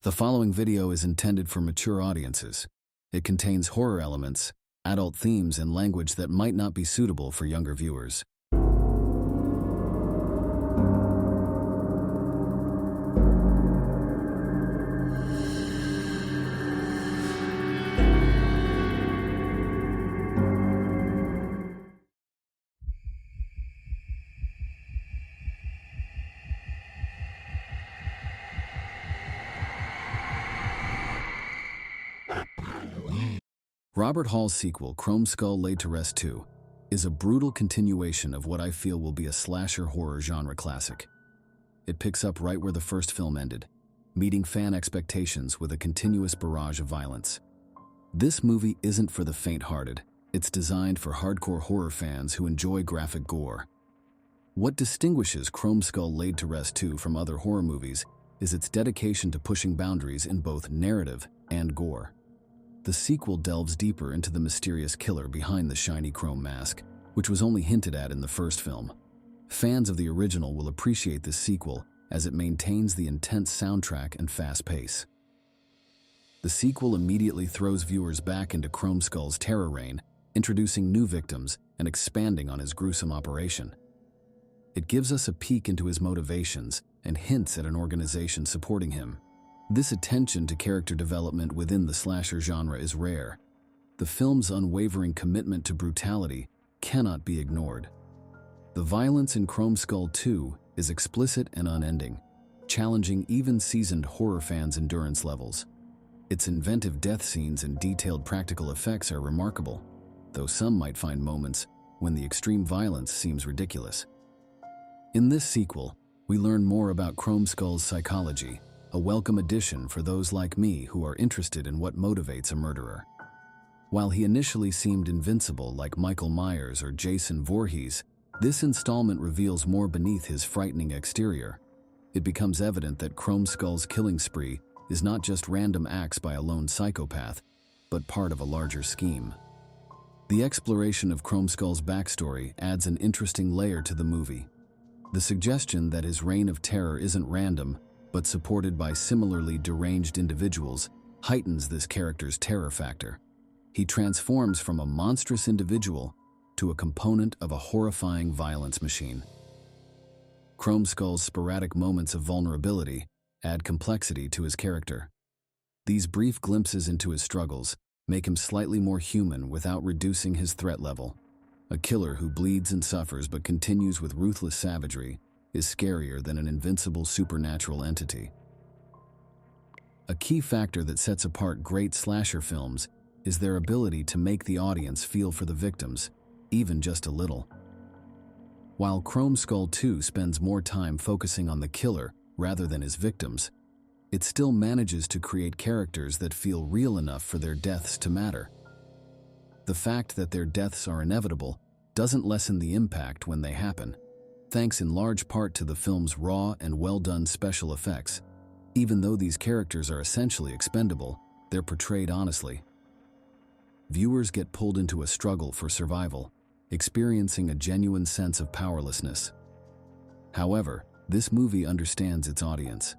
The following video is intended for mature audiences. It contains horror elements, adult themes, and language that might not be suitable for younger viewers. Robert Hall's sequel, Chromeskull Laid to Rest 2, is a brutal continuation of what I feel will be a slasher horror genre classic. It picks up right where the first film ended, meeting fan expectations with a continuous barrage of violence. This movie isn't for the faint-hearted. It's designed for hardcore horror fans who enjoy graphic gore. What distinguishes Chromeskull Laid to Rest 2 from other horror movies is its dedication to pushing boundaries in both narrative and gore. The sequel delves deeper into the mysterious killer behind the shiny chrome mask, which was only hinted at in the first film. Fans of the original will appreciate this sequel as it maintains the intense soundtrack and fast pace. The sequel immediately throws viewers back into Chromeskull's terror reign, introducing new victims and expanding on his gruesome operation. It gives us a peek into his motivations and hints at an organization supporting him. This attention to character development within the slasher genre is rare. The film's unwavering commitment to brutality cannot be ignored. The violence in Chromeskull 2 is explicit and unending, challenging even seasoned horror fans' endurance levels. Its inventive death scenes and detailed practical effects are remarkable, though some might find moments when the extreme violence seems ridiculous. In this sequel, we learn more about Chromeskull's psychology, a welcome addition for those like me who are interested in what motivates a murderer. While he initially seemed invincible like Michael Myers or Jason Voorhees, this installment reveals more beneath his frightening exterior. It becomes evident that Chromeskull's killing spree is not just random acts by a lone psychopath, but part of a larger scheme. The exploration of Chromeskull's backstory adds an interesting layer to the movie. The suggestion that his reign of terror isn't random, but supported by similarly deranged individuals, heightens this character's terror factor. He transforms from a monstrous individual to a component of a horrifying violence machine. Chromeskull's sporadic moments of vulnerability add complexity to his character. These brief glimpses into his struggles make him slightly more human without reducing his threat level. A killer who bleeds and suffers but continues with ruthless savagery is scarier than an invincible supernatural entity. A key factor that sets apart great slasher films is their ability to make the audience feel for the victims, even just a little. While Chromeskull 2 spends more time focusing on the killer rather than his victims, it still manages to create characters that feel real enough for their deaths to matter. The fact that their deaths are inevitable doesn't lessen the impact when they happen, thanks in large part to the film's raw and well-done special effects. Even though these characters are essentially expendable, they're portrayed honestly. Viewers get pulled into a struggle for survival, experiencing a genuine sense of powerlessness. However, this movie understands its audience.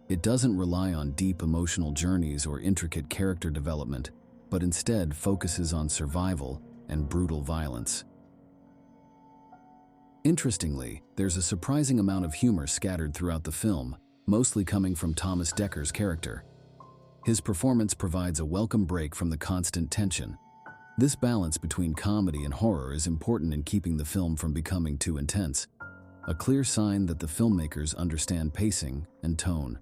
It doesn't rely on deep emotional journeys or intricate character development, but instead focuses on survival and brutal violence. Interestingly, there's a surprising amount of humor scattered throughout the film, mostly coming from Thomas Decker's character. His performance provides a welcome break from the constant tension. This balance between comedy and horror is important in keeping the film from becoming too intense, a clear sign that the filmmakers understand pacing and tone.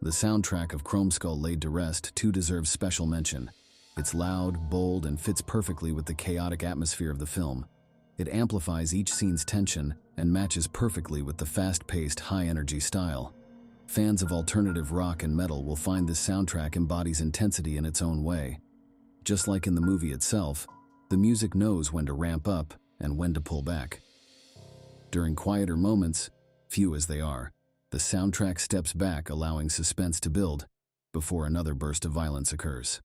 The soundtrack of Chromeskull Laid to Rest 2 deserves special mention. It's loud, bold, and fits perfectly with the chaotic atmosphere of the film. It amplifies each scene's tension and matches perfectly with the fast-paced, high-energy style. Fans of alternative rock and metal will find this soundtrack embodies intensity in its own way. Just like in the movie itself, the music knows when to ramp up and when to pull back. During quieter moments, few as they are, the soundtrack steps back, allowing suspense to build before another burst of violence occurs.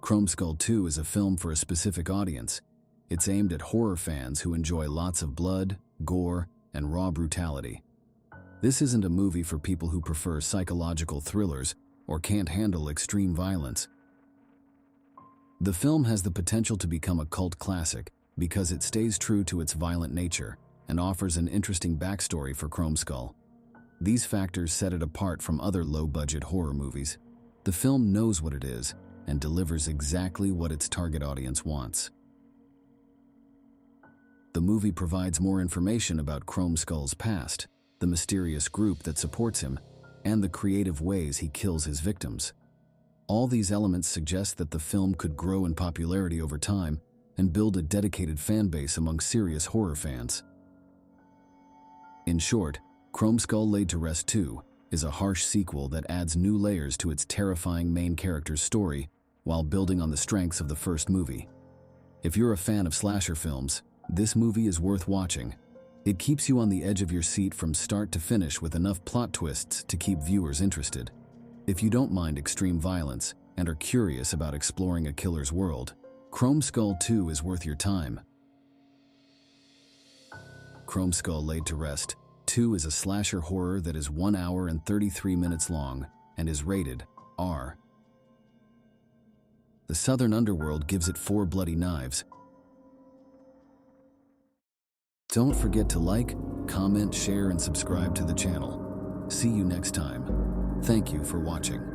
Chromeskull 2 is a film for a specific audience. It's aimed at horror fans who enjoy lots of blood, gore, and raw brutality. This isn't a movie for people who prefer psychological thrillers or can't handle extreme violence. The film has the potential to become a cult classic because it stays true to its violent nature and offers an interesting backstory for Chromeskull. These factors set it apart from other low-budget horror movies. The film knows what it is and delivers exactly what its target audience wants. The movie provides more information about Chromeskull's past, the mysterious group that supports him, and the creative ways he kills his victims. All these elements suggest that the film could grow in popularity over time and build a dedicated fan base among serious horror fans. In short, Chromeskull Laid to Rest 2 is a harsh sequel that adds new layers to its terrifying main character's story while building on the strengths of the first movie. If you're a fan of slasher films, this movie is worth watching. It keeps you on the edge of your seat from start to finish with enough plot twists to keep viewers interested. If you don't mind extreme violence and are curious about exploring a killer's world, Chromeskull 2 is worth your time. Chromeskull Laid to Rest 2 is a slasher horror that is 1 hour and 33 minutes long and is rated R. The Southern Underworld gives it 4 bloody knives. Don't forget to like, comment, share, and subscribe to the channel. See you next time. Thank you for watching.